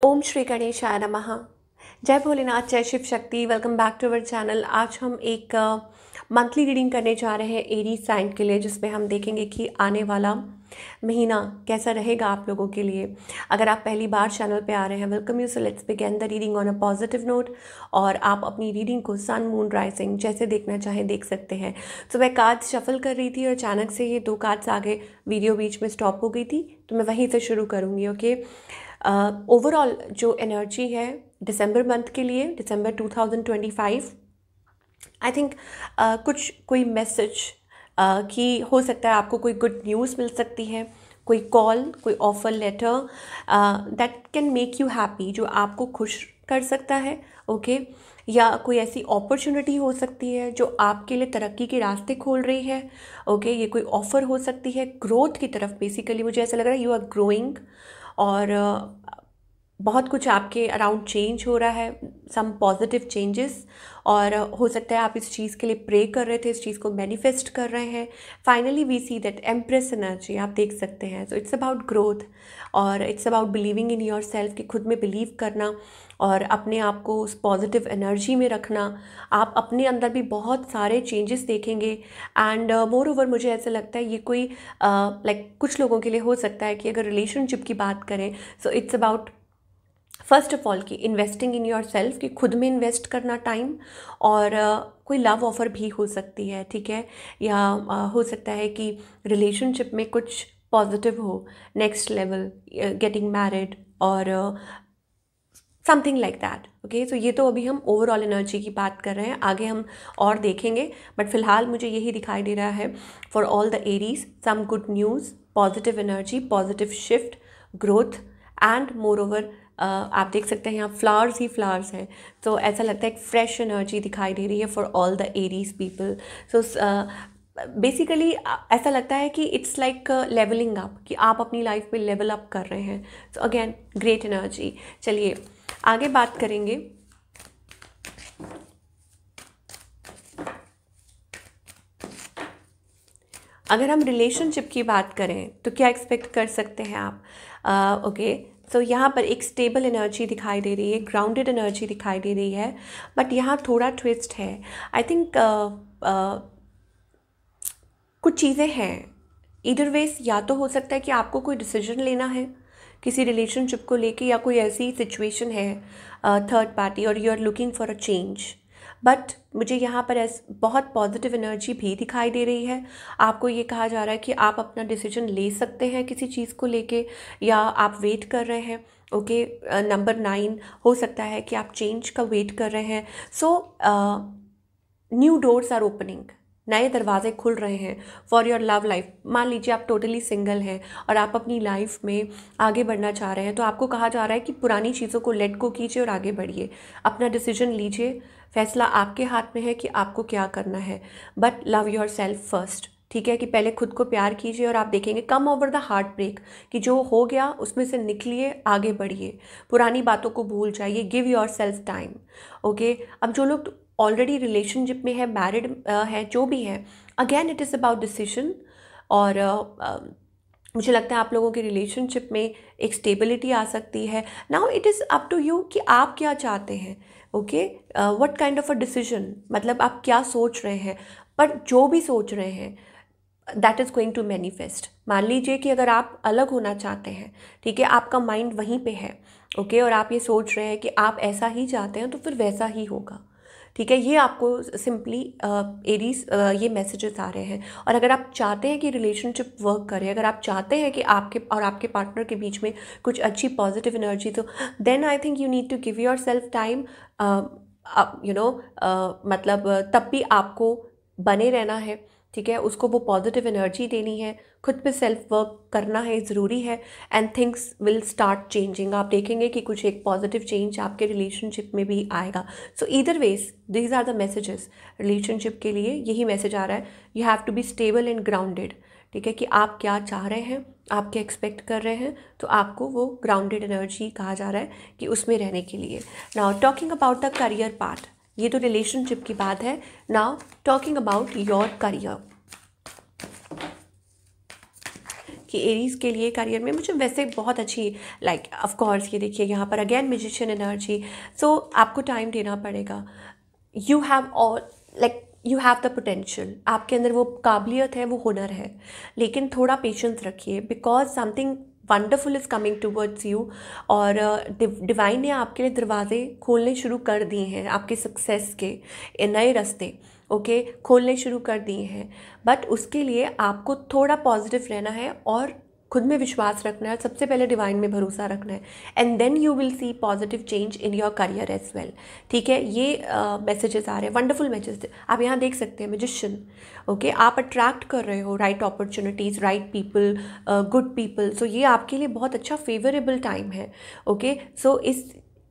ओम श्री गणेशाय नमः। जय भोलेनाथ, जय Shiv Shakti. Welcome back to our channel. आज हम एक मंथली रीडिंग करने जा रहे हैं एरीज साइन के लिए, जिसमें हम देखेंगे कि आने वाला महीना कैसा रहेगा आप लोगों के लिए। अगर आप पहली बार चैनल पे आ रहे हैं, welcome you. So let's begin the reading on a positive note. और आप अपनी रीडिंग को सन, मून, राइजिंग जैसे देखना चाहें देख सकते हैं। तो मैं कार्ड्स शफल कर रही थी और अचानक से ये 2 कार्ड्स आगे, वीडियो बीच में स्टॉप हो गई थी, तो मैं वहीं से शुरू करूँगी। ओके, ओवरऑल जो एनर्जी है दिसंबर मंथ के लिए, दिसंबर 2025, आई थिंक कोई मैसेज कि हो सकता है आपको कोई गुड न्यूज़ मिल सकती है, कोई कॉल, कोई offer letter that can make you happy, जो आपको खुश कर सकता है। ओके, या कोई ऐसी अपॉर्चुनिटी हो सकती है जो आपके लिए तरक्की के रास्ते खोल रही है। ओके, ये कोई ऑफ़र हो सकती है ग्रोथ की तरफ। बेसिकली मुझे ऐसा लग रहा है यू आर ग्रोइंग, और बहुत कुछ आपके अराउंड चेंज हो रहा है, सम पॉजिटिव चेंजेस। और हो सकता है आप इस चीज़ के लिए प्रे कर रहे थे, इस चीज़ को मैनिफेस्ट कर रहे हैं। Finally we see that empress energy आप देख सकते हैं। सो इट्स अबाउट ग्रोथ और it's about believing in yourself, कि खुद में बिलीव करना और अपने आप को उस पॉजिटिव एनर्जी में रखना। आप अपने अंदर भी बहुत सारे चेंजेस देखेंगे। एंड मोर ओवर मुझे ऐसा लगता है ये कोई कुछ लोगों के लिए हो सकता है कि अगर रिलेशनशिप की बात करें, सो it's about first of all कि इन्वेस्टिंग इन योर सेल्फ, कि खुद में इन्वेस्ट करना टाइम। और कोई लव ऑफ़र भी हो सकती है, ठीक है। या हो सकता है कि रिलेशनशिप में कुछ पॉजिटिव हो, नेक्स्ट लेवल, गेटिंग मैरिड और समथिंग लाइक दैट। ओके, सो ये तो अभी हम ओवरऑल एनर्जी की बात कर रहे हैं, आगे हम और देखेंगे। बट फिलहाल मुझे यही दिखाई दे रहा है for all the Aries, some good news, positive energy, positive shift, growth and moreover आप देख सकते हैं यहाँ फ्लावर्स ही फ्लावर्स हैं। तो ऐसा लगता है एक फ्रेश एनर्जी दिखाई दे रही है for all the Aries people. So basically ऐसा लगता है कि इट्स लाइक लेवलिंग अप, कि आप अपनी लाइफ में लेवल अप कर रहे हैं। So again great energy. चलिए आगे बात करेंगे। अगर हम रिलेशनशिप की बात करें तो क्या एक्सपेक्ट कर सकते हैं आप। ओके, सो यहाँ पर एक स्टेबल एनर्जी दिखाई दे रही है, ग्राउंडेड एनर्जी दिखाई दे रही है। बट यहाँ थोड़ा ट्विस्ट है। आई थिंक कुछ चीज़ें हैं इधर वेज। या तो हो सकता है कि आपको कोई डिसीजन लेना है किसी रिलेशनशिप को लेके, या कोई ऐसी सिचुएशन है थर्ड पार्टी और you are looking for a change. But मुझे यहाँ पर बहुत पॉजिटिव एनर्जी भी दिखाई दे रही है। आपको ये कहा जा रहा है कि आप अपना डिसीजन ले सकते हैं किसी चीज़ को लेके, या आप वेट कर रहे हैं। ओके, नंबर 9 हो सकता है कि आप चेंज का वेट कर रहे हैं। So new doors are opening, नए दरवाजे खुल रहे हैं फॉर योर लव लाइफ। मान लीजिए आप टोटली सिंगल हैं और आप अपनी लाइफ में आगे बढ़ना चाह रहे हैं, तो आपको कहा जा रहा है कि पुरानी चीज़ों को लेट गो कीजिए और आगे बढ़िए, अपना डिसीजन लीजिए। फैसला आपके हाथ में है कि आपको क्या करना है। But love your self first, ठीक है, कि पहले खुद को प्यार कीजिए और आप देखेंगे come over the heartbreak, कि जो हो गया उसमें से निकलिए, आगे बढ़िए, पुरानी बातों को भूल जाइए, give yourself time. Okay, अब जो लोग ऑलरेडी रिलेशनशिप में है, मैरिड है, जो भी है, again it is about decision. और मुझे लगता है आप लोगों के रिलेशनशिप में एक स्टेबिलिटी आ सकती है। Now it is up to you कि आप क्या चाहते हैं। Okay, what kind of a decision, मतलब आप क्या सोच रहे हैं। पर जो भी सोच रहे हैं that is going to manifest. मान लीजिए कि अगर आप अलग होना चाहते हैं, ठीक है, आपका माइंड वहीं पे है। ओके, और आप ये सोच रहे हैं कि आप ऐसा ही चाहते हैं, तो फिर वैसा ही होगा, ठीक है। ये आपको सिंपली एरीज ये मैसेजेस आ रहे हैं। और अगर आप चाहते हैं कि रिलेशनशिप वर्क करे, अगर आप चाहते हैं कि आपके और आपके पार्टनर के बीच में कुछ अच्छी पॉजिटिव एनर्जी, तो then I think you need to give yourself time. मतलब तब भी आपको बने रहना है, ठीक है, उसको वो पॉजिटिव एनर्जी देनी है, खुद पे सेल्फ वर्क करना है, ज़रूरी है। And things will start changing. आप देखेंगे कि कुछ एक पॉजिटिव चेंज आपके रिलेशनशिप में भी आएगा। So either ways these are the messages. Relationship के लिए यही मैसेज आ रहा है, you have to be stable and grounded, ठीक है, कि आप क्या चाह रहे हैं, आप क्या एक्सपेक्ट कर रहे हैं, तो आपको वो ग्राउंडेड एनर्जी कहा जा रहा है कि उसमें रहने के लिए। Now talking about the career part, ये तो रिलेशनशिप की बात है। Now talking about your career, कि एरीज़ के लिए करियर में मुझे वैसे बहुत अच्छी लाइक ऑफ कोर्स ये देखिए यहाँ पर अगेन मैजिशियन एनर्जी। सो आपको टाइम देना पड़ेगा। You have all like you have the potential, आपके अंदर वो काबिलियत है, वो हुनर है, लेकिन थोड़ा पेशेंस रखिए because something wonderful is coming towards you. और डिवाइन ने आपके लिए दरवाजे खोलने शुरू कर दिए हैं, आपके सक्सेस के नए रास्ते ओके खोलने शुरू कर दिए हैं। बट उसके लिए आपको थोड़ा पॉजिटिव रहना है और खुद में विश्वास रखना है, सबसे पहले डिवाइन में भरोसा रखना है, and then you will see positive change in your career as well. ठीक है, ये मैसेजेस आ रहे हैं, वंडरफुल मैसेज आप यहाँ देख सकते हैं। मैजिशियन ओके, आप अट्रैक्ट कर रहे हो right opportunities, right people, good people. So ये आपके लिए बहुत अच्छा फेवरेबल टाइम है। ओके सो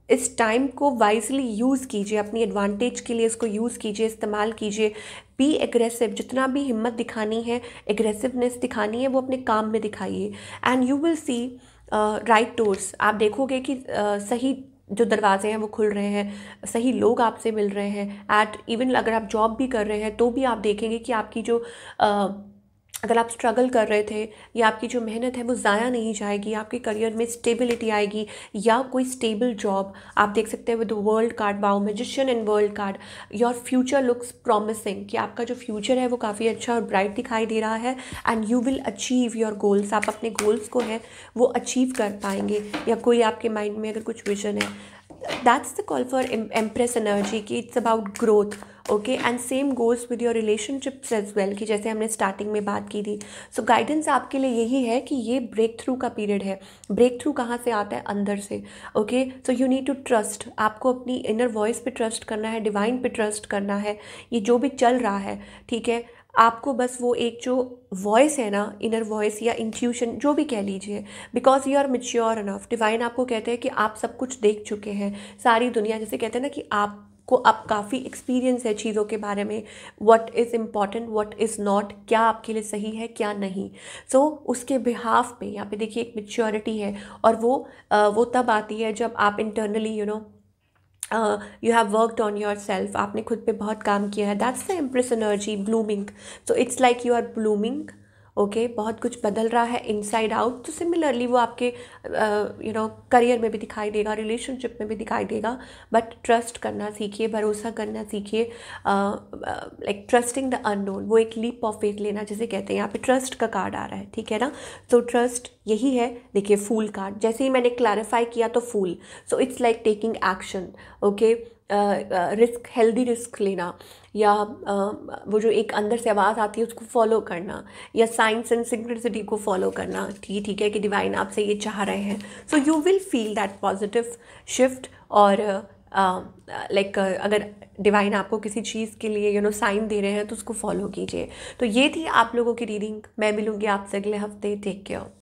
इस टाइम को वाइजली यूज़ कीजिए, अपनी एडवांटेज के लिए इसको यूज़ कीजिए, इस्तेमाल कीजिए। बी एग्रेसिव, जितना भी हिम्मत दिखानी है, एग्रेसिवनेस दिखानी है, वो अपने काम में दिखाइए and you will C right doors. आप देखोगे कि सही जो दरवाजे हैं वो खुल रहे हैं, सही लोग आपसे मिल रहे हैं। एट इवन अगर आप जॉब भी कर रहे हैं तो भी आप देखेंगे कि आपकी जो अगर आप स्ट्रगल कर रहे थे या आपकी जो मेहनत है वो ज़ाया नहीं जाएगी, आपके करियर में स्टेबिलिटी आएगी या कोई स्टेबल जॉब। आप देख सकते हैं with world card, wow magician and world card, your future looks promising, कि आपका जो फ्यूचर है वो काफ़ी अच्छा और ब्राइट दिखाई दे रहा है and you will achieve your goals. आप अपने गोल्स को है वो अचीव कर पाएंगे, या कोई आपके माइंड में अगर कुछ विजन है, that's the call for embrace energy कि it's about growth. Okay and same goes with your relationships as well, कि जैसे हमने स्टार्टिंग में बात की थी। सो गाइडेंस आपके लिए यही है कि ये ब्रेक थ्रू का पीरियड है। ब्रेक थ्रू कहाँ से आता है? अंदर से। Okay so you need to trust, आपको अपनी इनर वॉइस पे ट्रस्ट करना है, डिवाइन पे ट्रस्ट करना है। ये जो भी चल रहा है ठीक है, आपको बस वो एक जो वॉइस है ना, इनर वॉइस या इंट्यूशन जो भी कह लीजिए, because you are mature enough. Divine आपको कहते हैं कि आप सब कुछ देख चुके हैं, सारी दुनिया, जैसे कहते हैं ना कि आपको अब काफ़ी एक्सपीरियंस है चीज़ों के बारे में, what is important, what is not, क्या आपके लिए सही है क्या नहीं। सो उसके बिहाफ पे यहाँ पे देखिए एक मेच्योरिटी है, और वो तब आती है जब आप internally you have worked on yourself, आपने खुद पे बहुत काम किया है। That's the empress energy, blooming. So it's like you are blooming. Okay बहुत कुछ बदल रहा है इनसाइड आउट। तो सिमिलरली वो आपके करियर में भी दिखाई देगा, रिलेशनशिप में भी दिखाई देगा। बट ट्रस्ट करना सीखिए, भरोसा करना सीखिए, लाइक ट्रस्टिंग द अननोन, वो एक लीप ऑफ फेथ लेना जिसे कहते हैं। यहाँ पे ट्रस्ट का कार्ड आ रहा है, ठीक है ना। तो ट्रस्ट यही है। देखिए फूल कार्ड, जैसे ही मैंने क्लैरिफाई किया तो फूल, so it's like taking action. Okay risk, healthy risk लेना, या वो जो एक अंदर से आवाज़ आती है उसको फॉलो करना, या साइंस एंड सिंक्रोनिसिटी को फॉलो करना। ठीक है कि डिवाइन आपसे ये चाह रहे हैं। So you will feel that positive shift. और लाइक अगर डिवाइन आपको किसी चीज़ के लिए साइन दे रहे हैं तो उसको फॉलो कीजिए। तो ये थी आप लोगों की रीडिंग। मैं मिलूँगी आपसे अगले हफ्ते। Take care.